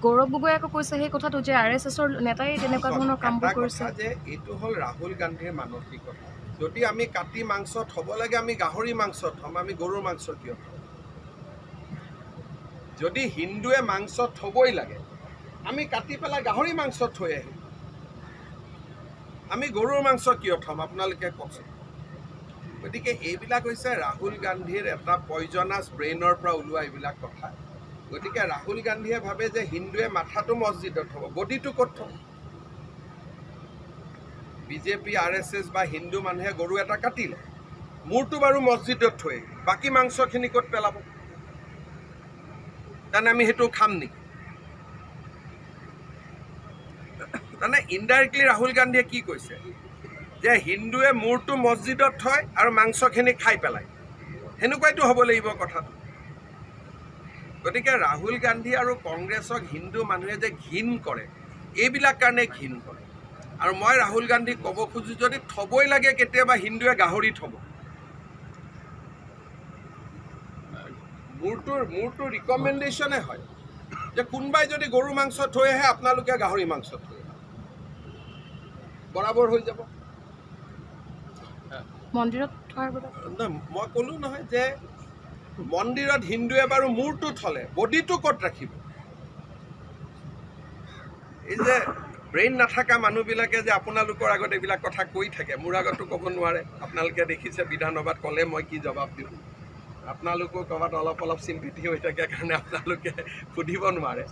গৌৰৱ গগৈ আকৌ কৈছে সেই কথাটো যে RSSৰ নেতাই তেনেকুৱা ধৰণৰ কামবোৰ কৰিছে যে এইটো হ'ল ৰাহুল গান্ধীৰ মানসিকতা। যদি আমি কাটি মাংস থ'ব লাগে আমি গাহৰি মাংস থ'ম, আমি গৰুৰ মাংস কিয় থ'ম? যদি হিন্দুৱে মাংস থ'বই লাগে আমি কাটি পেলাই গাহৰি মাংস থৈ আহিম, আমি গৰুৰ মাংস কিয় থ'ম? আপোনালোকে কওকচোন। গতিকে এইবিলাক হৈছে ৰাহুল গান্ধীৰ এটা পয়জনাছ ব্ৰেইনৰ পৰা ওলোৱা এইবিলাক কথা। গতিকে ৰাহুল গান্ধীয়ে ভাবে যে হিন্দুৱে মাথাটো মছজিদত থ'ব, বডিটো ক'ত থ'ব? বিজেপি RSS বা হিন্দু মানুহে গৰু এটা কাটিলে, মূৰটো বাৰু মছজিদত থৈ বাকী মাংসখিনি ক'ত পেলাব? তাৰমানে আমি সেইটো খাম নেকি? তাৰমানে ইনডাইৰেক্টলি ৰাহুল গান্ধীয়ে কি কৈছে যে হিন্দুৱে মূৰটো মছজিদত থয় আৰু মাংসখিনি খাই পেলায়, সেনেকুৱাইতো হ'ব লাগিব কথাটো। গতিকে ৰাহুল গান্ধী আৰু কংগ্ৰেছক হিন্দু মানুহে যে ঘিণ কৰে, এইবিলাক কাৰণে ঘিণ কৰে। আৰু মই ৰাহুল গান্ধীক ক'ব খোজোঁ, যদি থ'বই লাগে কেতিয়াবা হিন্দুৱে গাহৰি থ'ব, মোৰতো ৰিকমেণ্ডেশ্যনে হয় যে কোনোবাই যদি গৰু মাংস থৈ আহে আপোনালোকে গাহৰি মাংস থৈ আহে, বৰাবৰ হৈ যাব। মন্দিৰত থোৱাৰ মই ক'লো নহয় যে মন্দিৰত হিন্দুৱে বাৰু মূৰটো থ'লে বডিটো ক'ত ৰাখিব? এই যে ব্ৰেইন নাথাকা মানুহবিলাকে যে আপোনালোকৰ আগত এইবিলাক কথা কৈ থাকে, মোৰ আগতো ক'ব নোৱাৰে। আপোনালোকে দেখিছে বিধানসভাত ক'লে মই কি জবাব দিওঁ। আপোনালোকো ক'ৰবাত অলপ চিম্পিটি হৈ থাকে কাৰণে আপোনালোকে সুধিব নোৱাৰে।